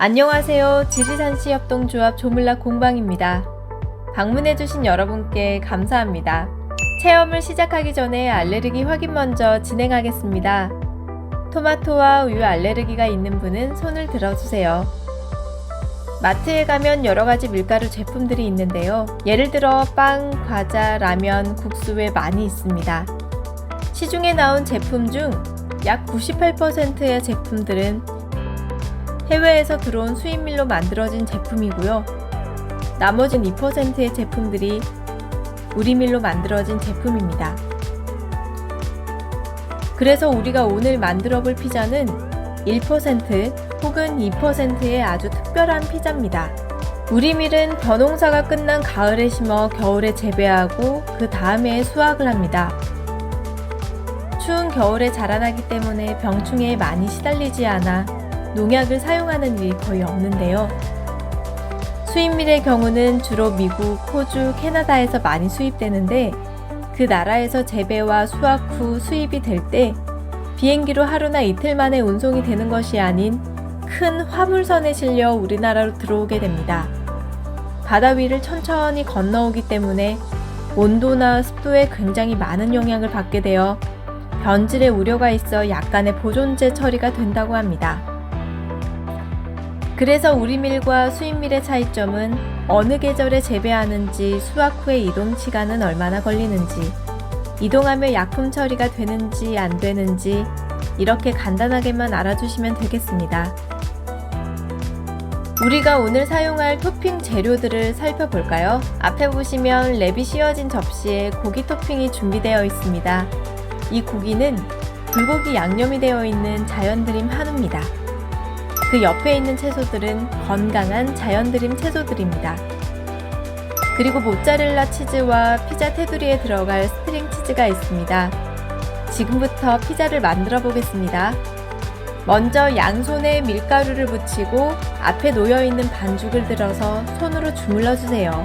안녕하세요. 지리산시협동조합 조물락 공방입니다. 방문해주신 여러분께 감사합니다. 체험을 시작하기 전에 알레르기 확인 먼저 진행하겠습니다. 토마토와 우유 알레르기가 있는 분은 손을 들어주세요. 마트에 가면 여러가지 밀가루 제품들이 있는데요. 예를 들어 빵, 과자, 라면, 국수 외 많이 있습니다. 시중에 나온 제품 중 약 98%의 제품들은 해외에서 들어온 수입밀로 만들어진 제품이고요. 나머진 2%의 제품들이 우리 밀로 만들어진 제품입니다. 그래서 우리가 오늘 만들어 볼 피자는 1% 혹은 2%의 아주 특별한 피자입니다. 우리 밀은 벼농사가 끝난 가을에 심어 겨울에 재배하고 그 다음에 수확을 합니다. 추운 겨울에 자라나기 때문에 병충해에 많이 시달리지 않아 농약을 사용하는 일이 거의 없는데요. 수입밀의 경우는 주로 미국, 호주, 캐나다에서 많이 수입되는데 그 나라에서 재배와 수확 후 수입이 될 때 비행기로 하루나 이틀 만에 운송이 되는 것이 아닌 큰 화물선에 실려 우리나라로 들어오게 됩니다. 바다 위를 천천히 건너오기 때문에 온도나 습도에 굉장히 많은 영향을 받게 되어 변질의 우려가 있어 약간의 보존제 처리가 된다고 합니다. 그래서 우리 밀과 수입밀의 차이점은 어느 계절에 재배하는지, 수확 후의 이동 시간은 얼마나 걸리는지, 이동하며 약품 처리가 되는지 안 되는지 이렇게 간단하게만 알아주시면 되겠습니다. 우리가 오늘 사용할 토핑 재료들을 살펴볼까요? 앞에 보시면 랩이 씌워진 접시에 고기 토핑이 준비되어 있습니다. 이 고기는 불고기 양념이 되어 있는 자연드림 한우입니다. 그 옆에 있는 채소들은 건강한 자연드림 채소들입니다. 그리고 모짜렐라 치즈와 피자 테두리에 들어갈 스트링 치즈가 있습니다. 지금부터 피자를 만들어 보겠습니다. 먼저 양손에 밀가루를 묻히고 앞에 놓여있는 반죽을 들어서 손으로 주물러 주세요.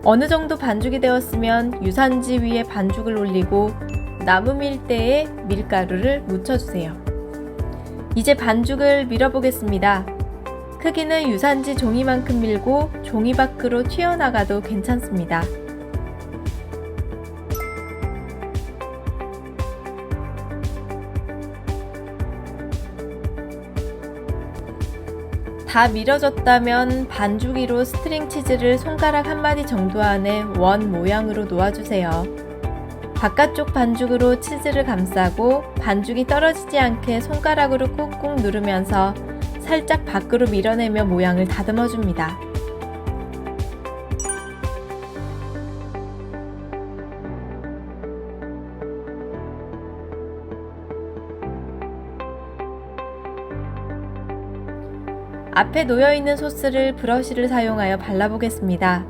어느 정도 반죽이 되었으면 유산지 위에 반죽을 올리고 나무 밀대에 밀가루를 묻혀주세요. 이제 반죽을 밀어보겠습니다. 크기는 유산지 종이만큼 밀고 종이 밖으로 튀어나가도 괜찮습니다. 다 밀어졌다면 반죽 위로 스트링 치즈를 손가락 한 마디 정도 안에 원 모양으로 놓아주세요. 바깥쪽 반죽으로 치즈를 감싸고 반죽이 떨어지지 않게 손가락으로 꾹꾹 누르면서 살짝 밖으로 밀어내며 모양을 다듬어 줍니다. 앞에 놓여있는 소스를 브러쉬를 사용하여 발라보겠습니다.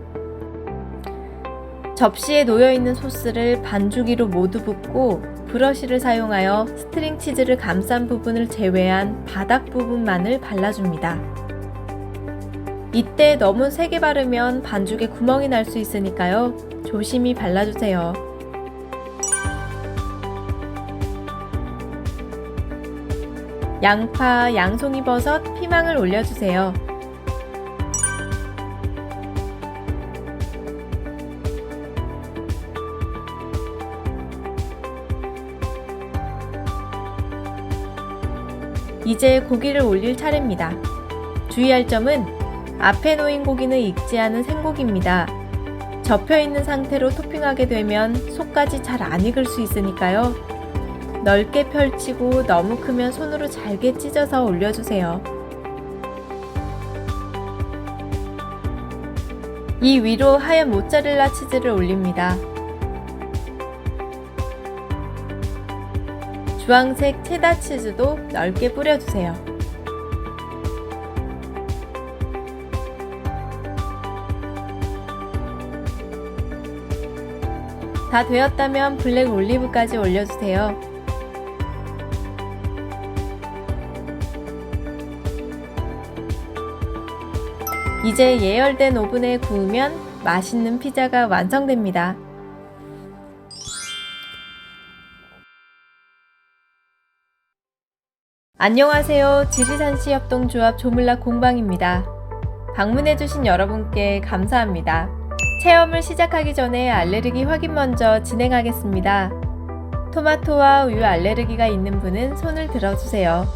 접시에 놓여있는 소스를 반죽 위로 모두 붓고 브러쉬를 사용하여 스트링 치즈를 감싼 부분을 제외한 바닥 부분만을 발라줍니다. 이때 너무 세게 바르면 반죽에 구멍이 날 수 있으니까요. 조심히 발라주세요. 양파, 양송이버섯, 피망을 올려주세요. 이제 고기를 올릴 차례입니다. 주의할 점은 앞에 놓인 고기는 익지 않은 생고기입니다. 접혀있는 상태로 토핑하게 되면 속까지 잘 안 익을 수 있으니까요. 넓게 펼치고 너무 크면 손으로 잘게 찢어서 올려주세요. 이 위로 하얀 모짜렐라 치즈를 올립니다. 주황색 체다 치즈도 넓게 뿌려주세요. 다 되었다면 블랙 올리브까지 올려주세요. 이제 예열된 오븐에 구우면 맛있는 피자가 완성됩니다. 안녕하세요. 지리산시 협동조합 조물락 공방입니다. 방문해주신 여러분께 감사합니다. 체험을 시작하기 전에 알레르기 확인 먼저 진행하겠습니다. 토마토와 우유 알레르기가 있는 분은 손을 들어주세요.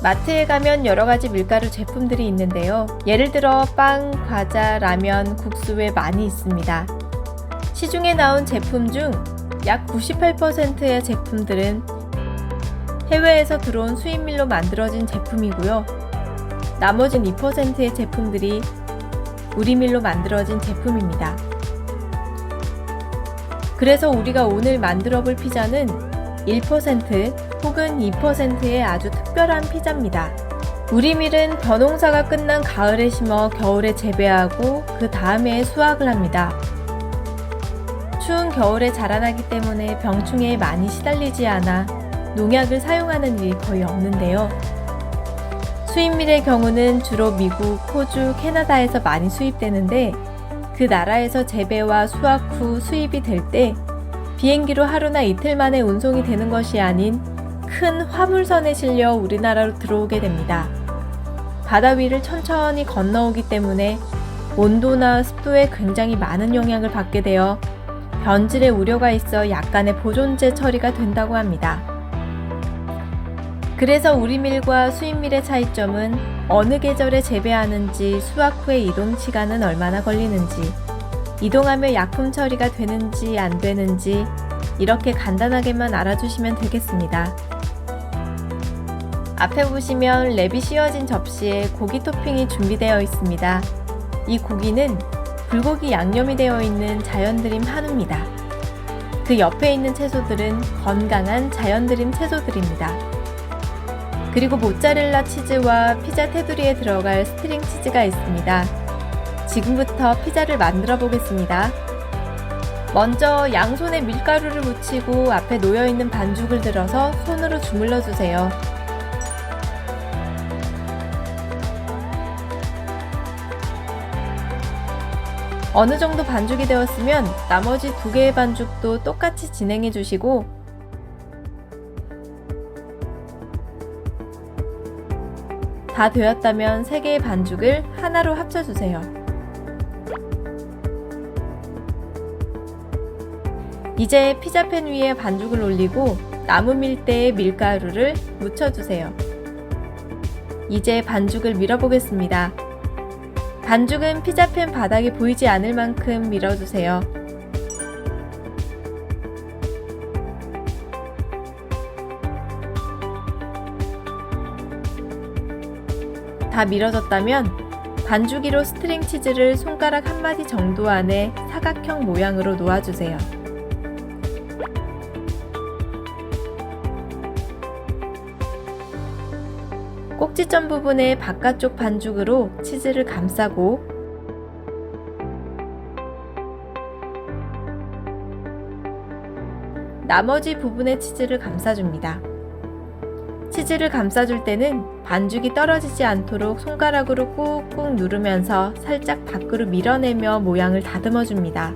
마트에 가면 여러가지 밀가루 제품들이 있는데요. 예를 들어 빵, 과자, 라면, 국수 외 많이 있습니다. 시중에 나온 제품 중 약 98%의 제품들은 해외에서 들어온 수입밀로 만들어진 제품이고요. 나머진 2%의 제품들이 우리밀로 만들어진 제품입니다. 그래서 우리가 오늘 만들어 볼 피자는 1% 혹은 2%의 아주 특별한 피자입니다. 우리밀은 벼농사가 끝난 가을에 심어 겨울에 재배하고 그 다음에 수확을 합니다. 추운 겨울에 자라나기 때문에 병충해에 많이 시달리지 않아 농약을 사용하는 일이 거의 없는데요. 수입밀의 경우는 주로 미국, 호주, 캐나다에서 많이 수입되는데 그 나라에서 재배와 수확 후 수입이 될 때 비행기로 하루나 이틀 만에 운송이 되는 것이 아닌 큰 화물선에 실려 우리나라로 들어오게 됩니다. 바다 위를 천천히 건너오기 때문에 온도나 습도에 굉장히 많은 영향을 받게 되어 변질의 우려가 있어 약간의 보존제 처리가 된다고 합니다. 그래서 우리밀과 수입밀의 차이점은 어느 계절에 재배하는지, 수확 후의 이동 시간은 얼마나 걸리는지, 이동하며 약품 처리가 되는지 안 되는지 이렇게 간단하게만 알아주시면 되겠습니다. 앞에 보시면 랩이 씌워진 접시에 고기 토핑이 준비되어 있습니다. 이 고기는 불고기 양념이 되어 있는 자연드림 한우입니다. 그 옆에 있는 채소들은 건강한 자연드림 채소들입니다. 그리고 모짜렐라 치즈와 피자 테두리에 들어갈 스트링 치즈가 있습니다. 지금부터 피자를 만들어 보겠습니다. 먼저 양손에 밀가루를 묻히고 앞에 놓여있는 반죽을 들어서 손으로 주물러 주세요. 어느 정도 반죽이 되었으면 나머지 2개의 반죽도 똑같이 진행해 주시고 다 되었다면 3개의 반죽을 하나로 합쳐주세요. 이제 피자팬 위에 반죽을 올리고 나무 밀대에 밀가루를 묻혀주세요. 이제 반죽을 밀어보겠습니다. 반죽은 피자팬 바닥이 보이지 않을 만큼 밀어주세요. 다 밀어졌다면 반죽이로 스트링 치즈를 손가락 1마디 정도 안에 사각형 모양으로 놓아주세요. 꼭지점 부분의 바깥쪽 반죽으로 치즈를 감싸고 나머지 부분의 치즈를 감싸줍니다. 치즈를 감싸줄 때는 반죽이 떨어지지 않도록 손가락으로 꾹꾹 누르면서 살짝 밖으로 밀어내며 모양을 다듬어 줍니다.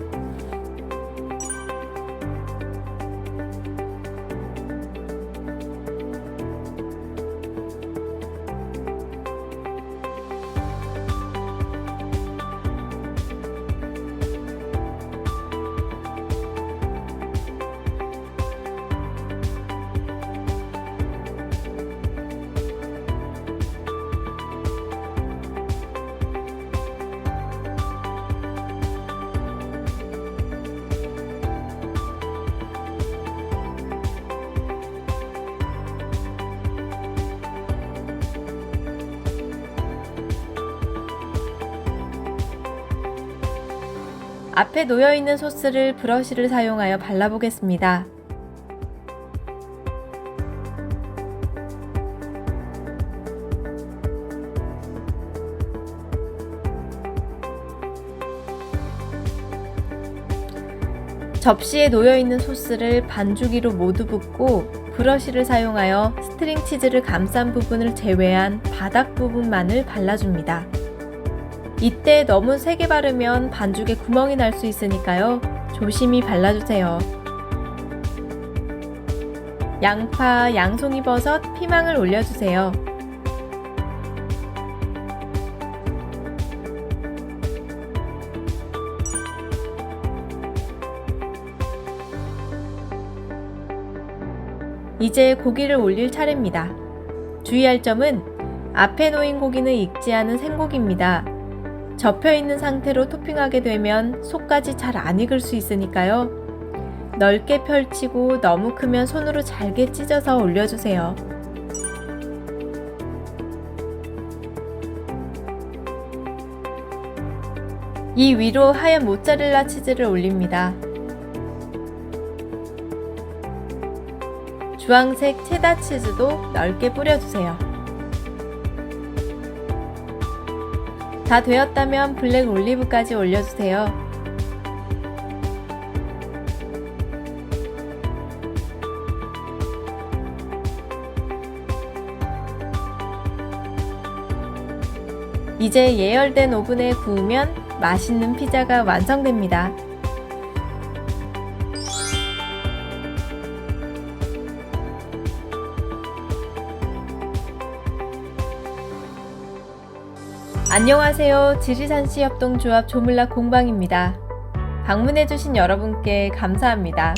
앞에 놓여있는 소스를 브러쉬를 사용하여 발라보겠습니다. 접시에 놓여있는 소스를 반주기로 모두 붓고 브러쉬를 사용하여 스트링 치즈를 감싼 부분을 제외한 바닥 부분만을 발라줍니다. 이때 너무 세게 바르면 반죽에 구멍이 날 수 있으니까요. 조심히 발라주세요. 양파, 양송이버섯, 피망을 올려주세요. 이제 고기를 올릴 차례입니다. 주의할 점은 앞에 놓인 고기는 익지 않은 생고기입니다. 접혀있는 상태로 토핑하게 되면 속까지 잘 안 익을 수 있으니까요. 넓게 펼치고 너무 크면 손으로 잘게 찢어서 올려주세요. 이 위로 하얀 모짜렐라 치즈를 올립니다. 주황색 체다 치즈도 넓게 뿌려주세요. 다 되었다면 블랙 올리브까지 올려주세요. 이제 예열된 오븐에 구우면 맛있는 피자가 완성됩니다. 안녕하세요. 지리산시 협동조합 조물락 공방입니다. 방문해주신 여러분께 감사합니다.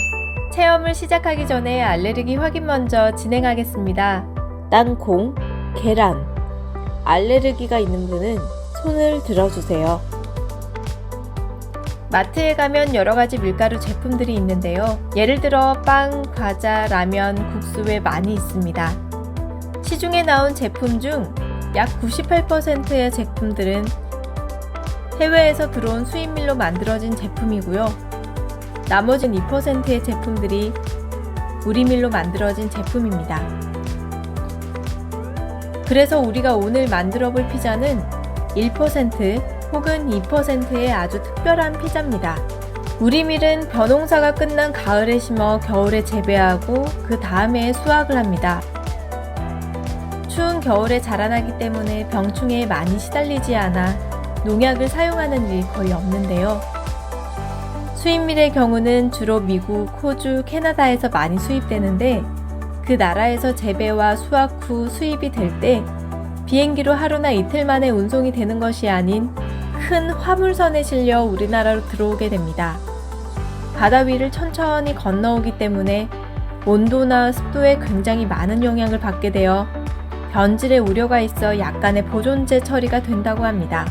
체험을 시작하기 전에 알레르기 확인 먼저 진행하겠습니다. 땅콩, 계란, 알레르기가 있는 분은 손을 들어주세요. 마트에 가면 여러가지 밀가루 제품들이 있는데요. 예를 들어 빵, 과자, 라면, 국수 외 많이 있습니다. 시중에 나온 제품 중 약 98%의 제품들은 해외에서 들어온 수입밀로 만들어진 제품이고요. 나머진 2%의 제품들이 우리밀로 만들어진 제품입니다. 그래서 우리가 오늘 만들어 볼 피자는 1% 혹은 2%의 아주 특별한 피자입니다. 우리밀은 벼농사가 끝난 가을에 심어 겨울에 재배하고 그 다음에 수확을 합니다. 추운 겨울에 자라나기 때문에 병충해에 많이 시달리지 않아 농약을 사용하는 일이 거의 없는데요. 수입밀의 경우는 주로 미국, 호주, 캐나다에서 많이 수입되는데 그 나라에서 재배와 수확 후 수입이 될 때 비행기로 하루나 이틀 만에 운송이 되는 것이 아닌 큰 화물선에 실려 우리나라로 들어오게 됩니다. 바다 위를 천천히 건너오기 때문에 온도나 습도에 굉장히 많은 영향을 받게 되어 변질의 우려가 있어 약간의 보존제 처리가 된다고 합니다.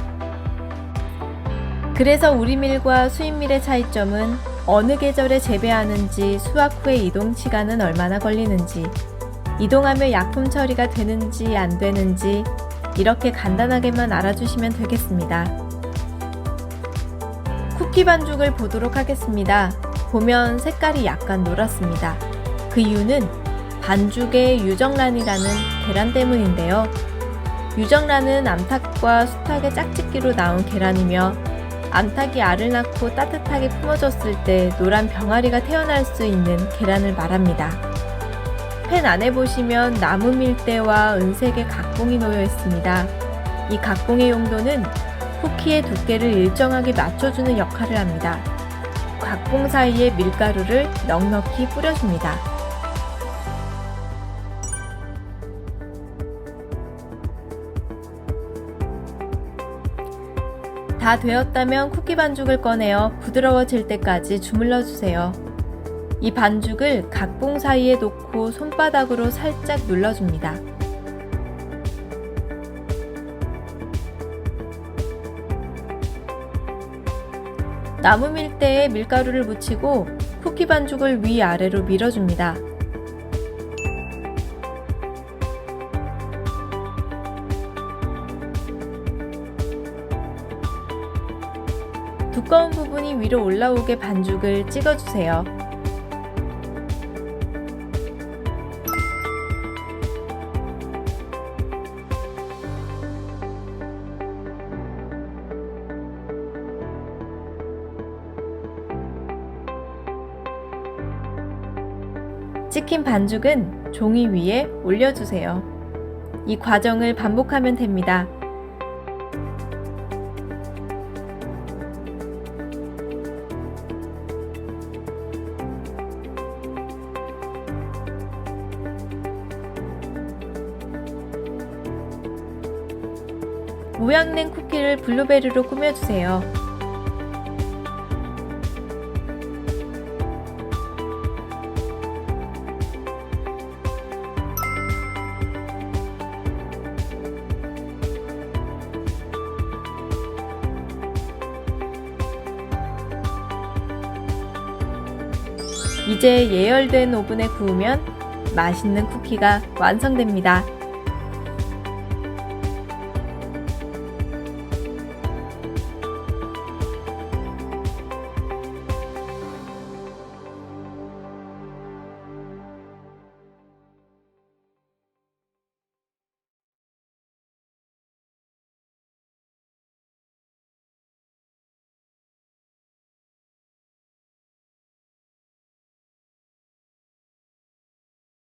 그래서 우리밀과 수입밀의 차이점은 어느 계절에 재배하는지, 수확 후의 이동 시간은 얼마나 걸리는지, 이동하며 약품 처리가 되는지 안 되는지 이렇게 간단하게만 알아주시면 되겠습니다. 쿠키 반죽을 보도록 하겠습니다. 보면 색깔이 약간 노랗습니다. 그 이유는 반죽에 유정란이라는 계란 때문인데요. 유정란은 암탉과 수탉의 짝짓기로 나온 계란이며 암탉이 알을 낳고 따뜻하게 품어줬을 때 노란 병아리가 태어날 수 있는 계란을 말합니다. 팬 안에 보시면 나무 밀대와 은색의 각봉이 놓여 있습니다. 이 각봉의 용도는 쿠키의 두께를 일정하게 맞춰주는 역할을 합니다. 각봉 사이에 밀가루를 넉넉히 뿌려줍니다. 다 되었다면 쿠키 반죽을 꺼내어 부드러워질 때까지 주물러 주세요. 이 반죽을 각봉 사이에 놓고 손바닥으로 살짝 눌러줍니다. 나무 밀대에 밀가루를 묻히고 쿠키 반죽을 위아래로 밀어줍니다. 두꺼운 부분이 위로 올라오게 반죽을 찍어주세요. 찍힌 반죽은 종이 위에 올려주세요. 이 과정을 반복하면 됩니다. 모양낸 쿠키를 블루베리로 꾸며주세요. 이제 예열된 오븐에 구우면 맛있는 쿠키가 완성됩니다.